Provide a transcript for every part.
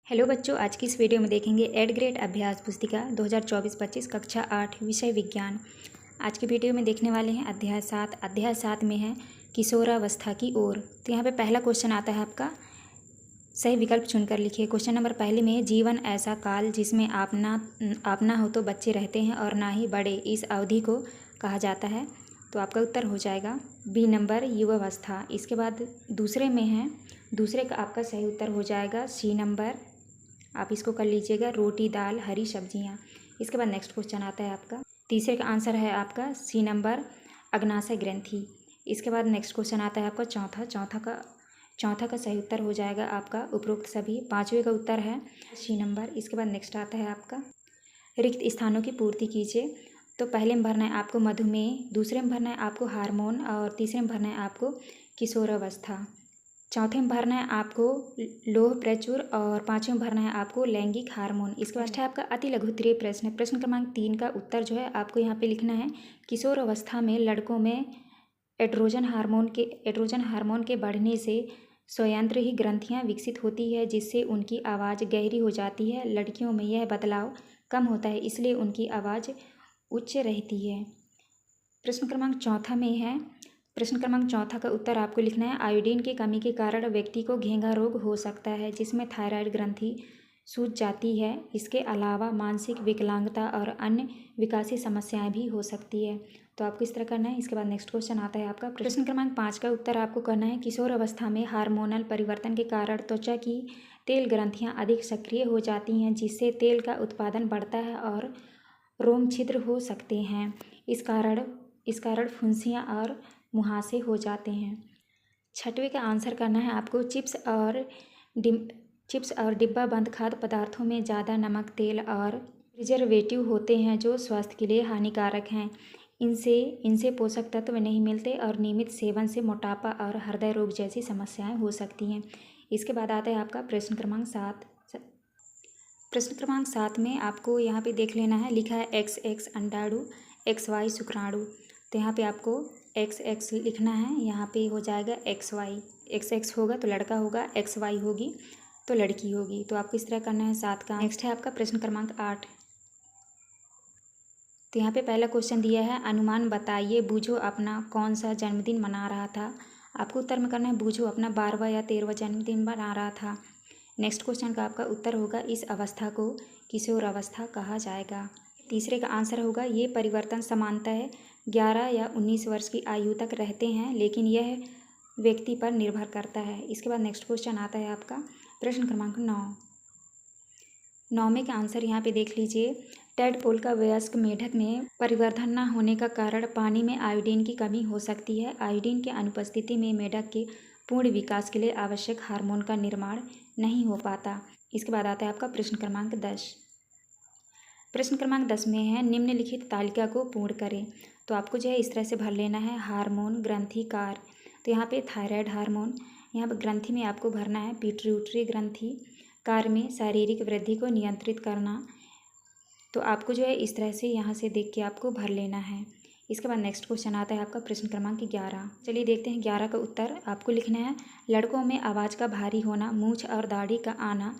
Hello बच्चों, आज की इस वीडियो में देखेंगे 8th ग्रेड अभ्यास पुस्तिका 2024-25 कक्षा 8 विषय विज्ञान। आज की वीडियो में देखने वाले हैं अध्याय 7 में है किशोरावस्था की ओर। तो यहाँ पे पहला क्वेश्चन आता है आपका, सही विकल्प चुनकर लिखिए। क्वेश्चन नंबर पहले में है, जीवन ऐसा काल जिसमें आप ना हो तो बच्चे रहते हैं और ना ही बड़े, इस अवधि को कहा जाता है। तो आपका उत्तर हो जाएगा बी नंबर, युवावस्था। इसके बाद दूसरे में है, दूसरे का आपका सही उत्तर हो जाएगा सी नंबर, आप इसको कर लीजिएगा, रोटी दाल हरी सब्जियां। इसके बाद नेक्स्ट क्वेश्चन आता है आपका, तीसरे का आंसर है आपका सी नंबर, अग्नाशय ग्रंथि। इसके बाद नेक्स्ट क्वेश्चन आता है आपका चौथा का सही उत्तर हो जाएगा आपका उपरोक्त सभी। पाँचवें का उत्तर है सी नंबर। इसके बाद नेक्स्ट आता है आपका, रिक्त स्थानों की पूर्ति कीजिए। तो पहले में भरना है आपको मधुमेह, दूसरे में भरना है आपको हार्मोन और तीसरे में भरना है आपको किशोरावस्था। चौथे में भरना है आपको लोह प्रचुर और पाँचवें में भरना है आपको लैंगिक हार्मोन। इसके बाद है आपका अति लघु उत्तरीय प्रश्न है। प्रश्न क्रमांक 3 का उत्तर जो है आपको यहाँ पे लिखना है, किशोर अवस्था में लड़कों में एड्रोजन हार्मोन के बढ़ने से स्वयंत्र ही ग्रंथियाँ विकसित होती है, जिससे उनकी आवाज़ गहरी हो जाती है। लड़कियों में यह बदलाव कम होता है, इसलिए उनकी आवाज़ उच्च रहती है। प्रश्न क्रमांक चौथा का उत्तर आपको लिखना है, आयोडीन की कमी के कारण व्यक्ति को घेंघा रोग हो सकता है, जिसमें थायराइड ग्रंथि सूज जाती है। इसके अलावा मानसिक विकलांगता और अन्य विकासीय समस्याएं भी हो सकती है। तो आपको इस तरह करना है। इसके बाद नेक्स्ट क्वेश्चन आता है आपका, प्रश्न क्रमांक 5 का उत्तर आपको करना है, किशोर अवस्था में हार्मोनल परिवर्तन के कारण त्वचा की तेल ग्रंथियाँ अधिक सक्रिय हो जाती हैं, जिससे तेल का उत्पादन बढ़ता है और रोम छिद्र हो सकते हैं। इस कारण फुंसियाँ और मुहासे हो जाते हैं। छठवें का आंसर करना है आपको, चिप्स और डिब्बा बंद खाद्य पदार्थों में ज़्यादा नमक, तेल और प्रिजर्वेटिव होते हैं, जो स्वास्थ्य के लिए हानिकारक हैं। इनसे पोषक तत्व नहीं मिलते और नियमित सेवन से मोटापा और हृदय रोग जैसी समस्याएं हो सकती हैं। इसके बाद आता है आपका प्रश्न क्रमांक 7। प्रश्न क्रमांक 7 में आपको यहाँ पे देख लेना है, लिखा है XX अंडाणु, XY शुक्राणु। तो यहाँ पे आपको XX लिखना है, यहाँ पे हो जाएगा XY। XX होगा तो लड़का होगा, XY होगी तो लड़की होगी। तो आपको इस तरह करना है 7 का। नेक्स्ट है आपका प्रश्न क्रमांक 8। तो यहाँ पे पहला क्वेश्चन दिया है, अनुमान बताइए बूझो अपना कौन सा जन्मदिन मना रहा था। आपको उत्तर में करना है, बूझो अपना 12वां या 13वां जन्मदिन मना रहा था। नेक्स्ट क्वेश्चन का आपका उत्तर होगा, इस अवस्था को किशोर अवस्था कहा जाएगा। तीसरे का आंसर होगा, ये परिवर्तन सामान्यतः 11 या 19 वर्ष की आयु तक रहते हैं, लेकिन यह व्यक्ति पर निर्भर करता है। इसके बाद नेक्स्ट क्वेश्चन आता है आपका प्रश्न क्रमांक 9। 9वें का आंसर यहाँ पे देख लीजिए, टेडपोल का वयस्क मेढक में परिवर्धन न होने का कारण पानी में आयोडीन की कमी हो सकती है। आयोडीन की अनुपस्थिति में मेढक के पूर्ण विकास के लिए आवश्यक हार्मोन का निर्माण नहीं हो पाता। इसके बाद आता है आपका प्रश्न क्रमांक 10। प्रश्न क्रमांक 10 में है, निम्नलिखित तालिका को पूर्ण करें। तो आपको जो है इस तरह से भर लेना है, हार्मोन ग्रंथि कार। तो यहाँ पे थायराइड हार्मोन, यहाँ पर ग्रंथि में आपको भरना है पिट्यूटरी ग्रंथि, कार्य में शारीरिक वृद्धि को नियंत्रित करना। तो आपको जो है इस तरह से यहाँ से देख के आपको भर लेना है। इसके बाद नेक्स्ट क्वेश्चन आता है आपका प्रश्न क्रमांक 11। चलिए देखते हैं 11 का उत्तर। आपको लिखना है, लड़कों में आवाज़ का भारी होना, मूंछ और दाढ़ी का आना,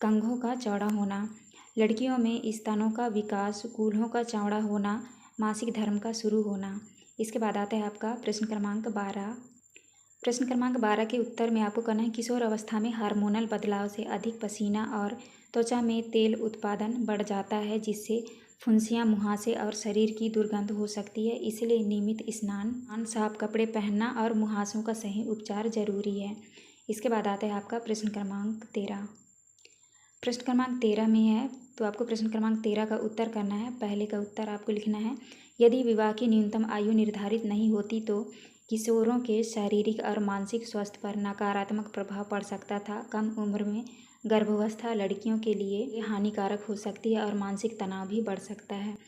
कंघों का चौड़ा होना। लड़कियों में स्तनों का विकास, कूल्हों का चौड़ा होना, मासिक धर्म का शुरू होना। इसके बाद आता है आपका प्रश्न क्रमांक 12। प्रश्न क्रमांक 12 के उत्तर में आपको करना है, किशोर अवस्था में हार्मोनल बदलाव से अधिक पसीना और त्वचा में तेल उत्पादन बढ़ जाता है, जिससे फुंसियाँ, मुहासे और शरीर की दुर्गंध हो सकती है। इसलिए नियमित स्नान, साफ कपड़े पहनना और मुहासों का सही उपचार जरूरी है। इसके बाद आता है आपका प्रश्न क्रमांक 13। प्रश्न क्रमांक 13 में है, तो आपको प्रश्न क्रमांक 13 का उत्तर करना है। पहले का उत्तर आपको लिखना है, यदि विवाह की न्यूनतम आयु निर्धारित नहीं होती तो किशोरों के शारीरिक और मानसिक स्वास्थ्य पर नकारात्मक प्रभाव पड़ सकता था। कम उम्र में गर्भावस्था लड़कियों के लिए हानिकारक हो सकती है और मानसिक तनाव भी बढ़ सकता है।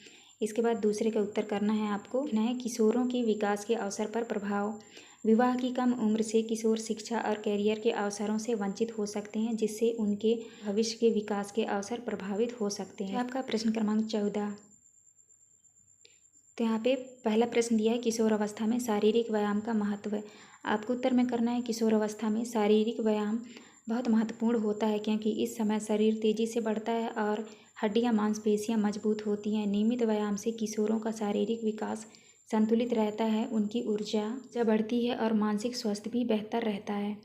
इसके बाद दूसरे का उत्तर करना है आपको, लिखना है, किशोरों के विकास के अवसर पर प्रभाव। विवाह की कम उम्र से किशोर शिक्षा और कैरियर के अवसरों से वंचित हो सकते हैं, जिससे उनके भविष्य के विकास के अवसर प्रभावित हो सकते हैं। आपका प्रश्न क्रमांक 14। तो यहाँ पे पहला प्रश्न दिया है, किशोर अवस्था में शारीरिक व्यायाम का महत्व। आपको उत्तर में करना है, किशोर अवस्था में शारीरिक व्यायाम बहुत महत्वपूर्ण होता है क्योंकि इस समय शरीर तेज़ी से बढ़ता है और हड्डियां मांसपेशियां मजबूत होती हैं। नियमित व्यायाम से किशोरों का शारीरिक विकास संतुलित रहता है, उनकी ऊर्जा बढ़ती है और मानसिक स्वास्थ्य भी बेहतर रहता है।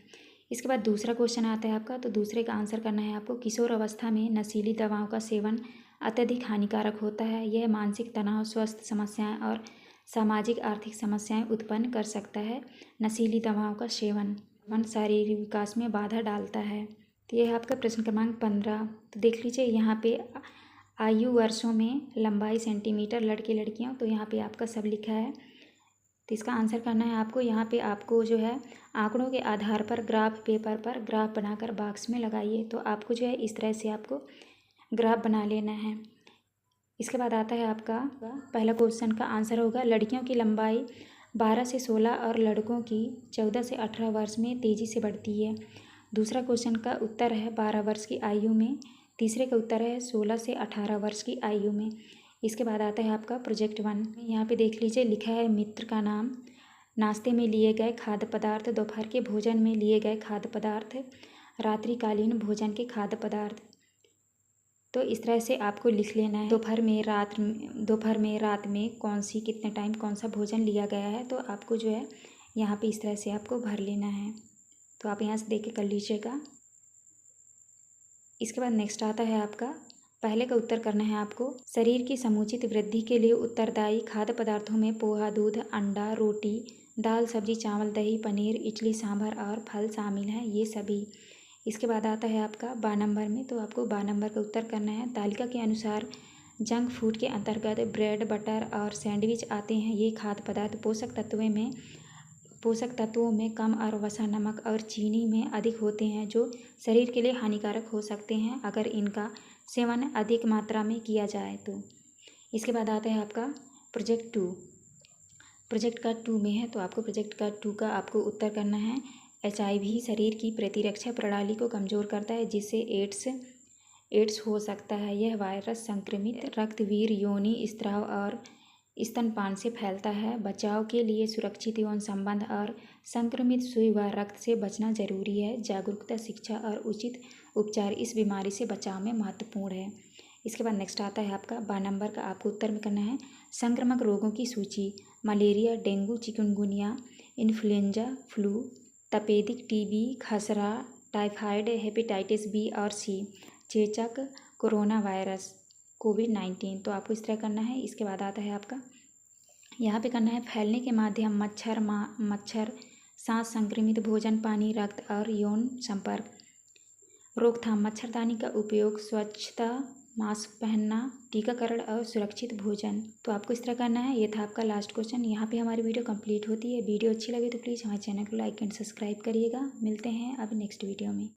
इसके बाद दूसरा क्वेश्चन आता है आपका, तो दूसरे का आंसर करना है आपको। किशोर अवस्था में नशीली दवाओं का सेवन अत्यधिक हानिकारक होता है। यह मानसिक तनाव, स्वास्थ्य समस्याएं और सामाजिक आर्थिक समस्याएं उत्पन्न कर सकता है। नशीली दवाओं का सेवन शारीरिक विकास में बाधा डालता है। तो यह है आपका प्रश्न क्रमांक 15। तो देख लीजिए यहाँ पे आयु वर्षों में, लंबाई सेंटीमीटर, लड़के लड़कियाँ, तो यहाँ पे आपका सब लिखा है। तो इसका आंसर करना है आपको। यहाँ पे आपको जो है आंकड़ों के आधार पर ग्राफ पेपर पर ग्राफ बनाकर बॉक्स में लगाइए। तो आपको जो है इस तरह से आपको ग्राफ बना लेना है। इसके बाद आता है आपका पहला क्वेश्चन का आंसर होगा, लड़कियों की लंबाई 12 से 16 और लड़कों की 14 से 18 वर्ष में तेज़ी से बढ़ती है। दूसरा क्वेश्चन का उत्तर है 12 वर्ष की आयु में। तीसरे का उत्तर है 16 से 18 वर्ष की आयु में। इसके बाद आता है आपका प्रोजेक्ट 1। यहाँ पे देख लीजिए लिखा है मित्र का नाम, नाश्ते में लिए गए खाद्य पदार्थ, दोपहर के भोजन में लिए गए खाद्य पदार्थ, रात्रिकालीन भोजन के खाद्य पदार्थ। तो इस तरह से आपको लिख लेना है। दोपहर में रात में कौन सी, कितने टाइम कौन सा भोजन लिया गया है, तो आपको जो है यहाँ पे इस तरह से आपको भर लेना है। तो आप यहाँ से देख के कर लीजिएगा। इसके बाद नेक्स्ट आता है आपका, पहले का उत्तर करना है आपको। शरीर की समुचित वृद्धि के लिए उत्तरदायी खाद्य पदार्थों में पोहा, दूध, अंडा, रोटी, दाल, सब्जी, चावल, दही, पनीर, इडली, सांभर और फल शामिल हैं, ये सभी। इसके बाद आता है आपका 12 नंबर में। तो आपको 12 नंबर का उत्तर करना है। तालिका के अनुसार जंक फूड के अंतर्गत ब्रेड, बटर और सैंडविच आते हैं। ये खाद्य पदार्थ पोषक तत्वों में कम और वसा, नमक और चीनी में अधिक होते हैं, जो शरीर के लिए हानिकारक हो सकते हैं अगर इनका सेवन अधिक मात्रा में किया जाए तो। इसके बाद आता है आपका प्रोजेक्ट 2। प्रोजेक्ट का 2 में है, तो आपको प्रोजेक्ट का 2 का आपको उत्तर करना है। HIV शरीर की प्रतिरक्षा प्रणाली को कमज़ोर करता है, जिससे एड्स हो सकता है। यह वायरस संक्रमित रक्त, वीर, योनि स्राव और स्तनपान से फैलता है। बचाव के लिए सुरक्षित यौन संबंध और संक्रमित सुई व रक्त से बचना जरूरी है। जागरूकता, शिक्षा और उचित उपचार इस बीमारी से बचाव में महत्वपूर्ण है। इसके बाद नेक्स्ट आता है आपका 12 नंबर का, आपको उत्तर में करना है। संक्रामक रोगों की सूची: malaria, dengue, chikungunya, influenza, flu, तपेदिक, टीबी, खसरा, टाइफाइड, हेपेटाइटिस बी और सी, चेचक, कोरोना वायरस, कोविड-19। तो आपको इस तरह करना है। इसके बाद आता है आपका, यहाँ पे करना है फैलने के माध्यम: मच्छर, सांस संक्रमित भोजन, पानी, रक्त और यौन संपर्क। रोकथाम: मच्छरदानी का उपयोग, स्वच्छता, मास्क पहनना, टीकाकरण और सुरक्षित भोजन। तो आपको इस तरह करना है। ये था आपका लास्ट क्वेश्चन। यहाँ पे हमारी वीडियो कंप्लीट होती है। वीडियो अच्छी लगी तो प्लीज़ हमारे चैनल को लाइक एंड सब्सक्राइब करिएगा। मिलते हैं अब नेक्स्ट वीडियो में।